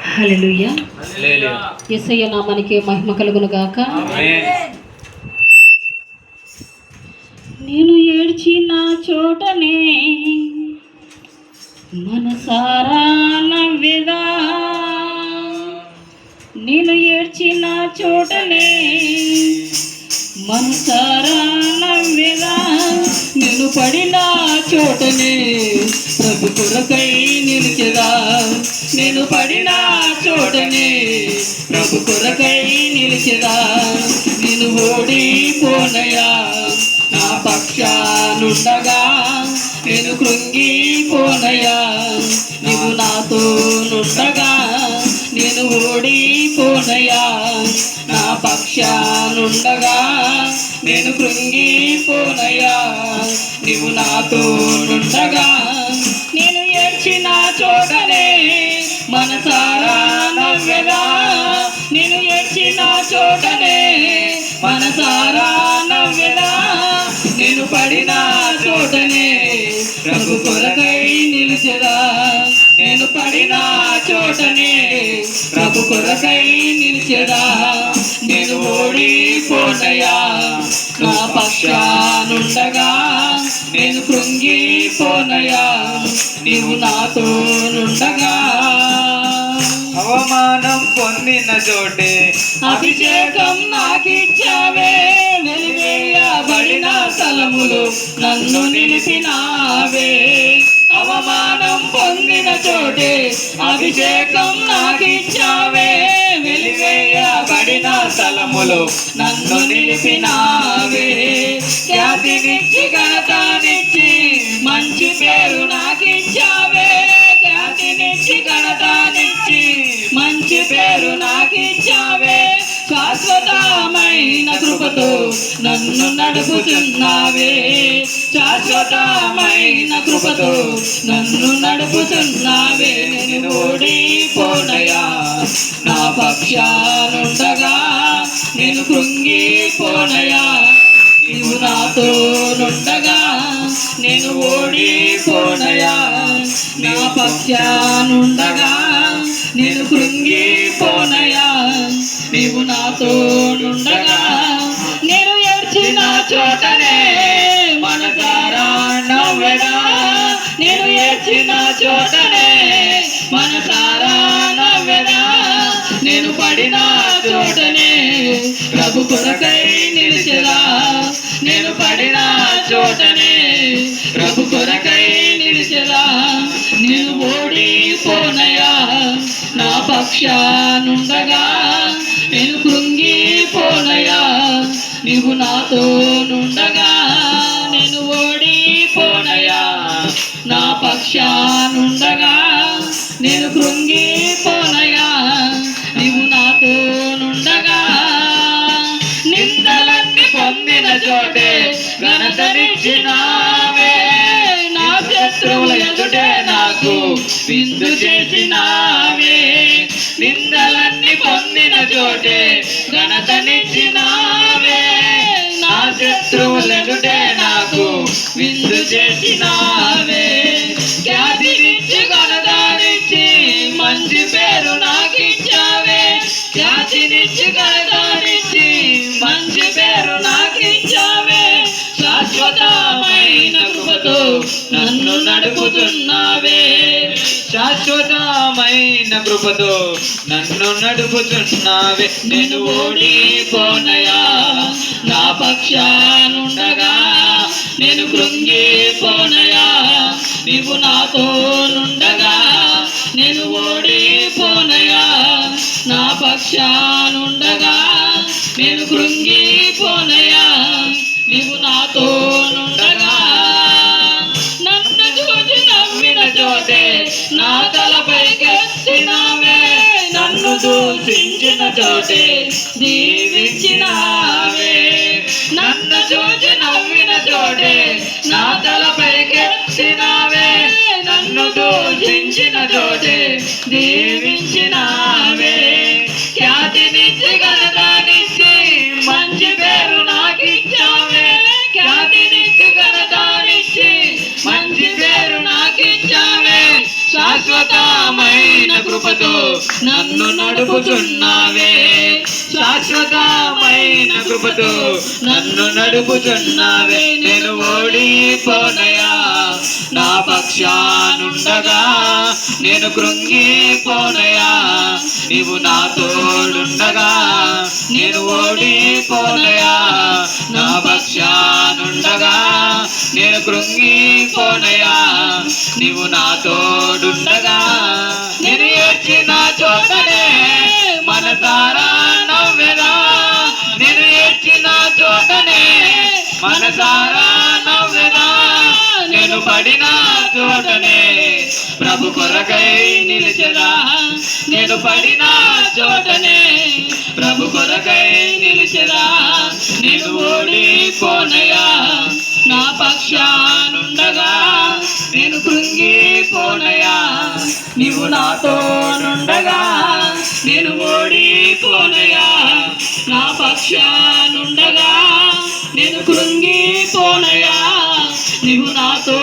హల్లెలూయా. యేసయ్య నామానికి మహిమ కలుగును గాక. నేను ఏడ్చిన చోటనే మనసారా నవ్వెదా, నేను ఏడ్చిన చోటనే మనసారా నవ్వెదా, నేను పడిన చోటనే ప్రభు కొరకై నిలిచెదా, నేను పడిన చోటనే ప్రభు కొరకై నిలిచెదా, నేను ఓడిపోనయా నా పక్షానుండగా, నేను కృంగిపోనయా నీవు నాతో నుండగా, నేను ఓడిపోనయా నా పక్షానుండగా, నేను కృంగిపోనయా నీవు నాతో నుండగా, నేను ఏడ్చిన చోటనే మనసారా నవ్వెదా, నేను ఏడ్చిన చోటనే మనసారా నవ్వెదా, నేను పడిన చోటనే ప్రభు కొరకై నిలిచెదా, నేను పడిన చోటనే ప్రభు కొరకై నిలిచెదా, నేను ఓడిపోనయా నా పక్షానుండగా, నేను కృంగిపోనయా నీవు నాతో నుండగా, అవమానం పొందిన చోటే అభిషేకం నాకిచ్చావే, వెలివేయబడిన స్థలములు నన్ను నిలిపినావే, అవమానం పొందిన చోటే అభిషేకం నాకిచ్చావే, వెలివేయబడిన స్థలములు నన్ను నిలిపినావే, ఖ్యాతినిచ్చి ఘనతనిచ్చి మంచి పేరు నాకిచ్చావే, ఖ్యాతినిచ్చి ఘనతనిచ్చి మంచి పేరు నాకిచ్చావే, శాశ్వతమైన కృపతో నన్ను నడుపుతున్నావే, శాశ్వతమైన కృపతో నన్ను నడుపుతున్నావే, నేను ఓడిపోనయా నా పక్షానుండగా, నేను కృంగిపోనయా నీవు నాతో నుండగా, నేను ఓడిపోనయా నా పక్షానుండగా, నేను కృంగిపోనయా నీవు నాతో నుండగా, నేను ఏడ్చిన చోటనే మనసారా నవ్వెదా, నేను ఏడ్చిన చోటనే మనసారా నవ్వెదా, నేను పడిన చోటనే ప్రభు కొరకై నిలిచెదా, నేను పడిన చోటనే ప్రభు కొరకై నిలిచెదా, నేను ఓడిపోనయా నా పక్షానుండగా, నేను కృంగిపోనయా నీవు నాతో నుండగా, నేను ఓడిపోనయా నా పక్షానుండగా, నేను కృంగిపోనయా నీవు నాతో నుండగా, నిందలన్నీ పొందిన చోటే ఘనతనిచ్చినావే, నా శత్రువుల ఎదుటే నాకు విందు చేసినావే, నిందలన్నీ పొందిన చోటే ఘనతనిచ్చినావే, నా శత్రువుల ఎదుటే నాకు విందు చేసినావే, ఖ్యాతినిచ్చి ఘనతనిచ్చి మంచి పేరు నాకిచ్చావే, ఖ్యాతినిచ్చి ఘనతనిచ్చి మంచి పేరు నాకిచ్చావే, శాశ్వతమైన కృపతో నన్ను నడుపుతున్నావే, శాశ్వతమైన కృపతో నన్ను నడుపుతున్నావే, నేను ఓడిపోనయా నా పక్షానుండగా, నేను కృంగిపోనయా నీవు నాతో నుండగా, నేను ఓడిపోనయా నా పక్షానుండగా, నేను కృంగిపోనయా నీవు నాతో నుండగా, నన్ను చూసి నవ్విన చోటే నా తలపైకెత్తినావే, నన్ను దూషించిన చోటే దీవించినావే, నన్ను చూసి నవ్విన చోటే నా తలపైకెత్తినావే, నన్ను దూషించిన చోటే దీవించినావే, ఖ్యాతినిచ్చి ఘనతనిచ్చి మంచి పేరు నాకిచ్చావే, ఖ్యాతినిచ్చి ఘనతనిచ్చి మంచి పేరు నాకిచ్చావే, శాశ్వతమైన కృపతో నన్ను నడుపుచున్నావే, శాశ్వతమైన కృపతో నన్ను నడుపుచున్నావే. నేను ఓడిపోనయా, నా పక్షానుండగా నేను కృంగిపోనయా, నీవు నా తోడుండగా నేను ఓడిపోనయా, నా పక్షానుండగా నేను కృంగిపోనయా, నీవు నా తోడుండగా. నేను ఏడ్చిన చోటనే మనసారా నవ్వెదా, నేను ఏడ్చిన చోటనే మనసారా నవ్వెదా, నేను పడిన చోటనే ప్రభు కొరకై నిలిచెదా, నేను పడిన చోటనే ప్రభు కొరకై నిలిచెదా. నేను ఓడిపోనయా, నా పక్షానుండగా నేను కృంగిపోనయా, నీవు నాతోనుండగా నేను ఓడిపోనయా, నా పక్షానుండగా నేను కృంగిపోనయా, నీవు నాతో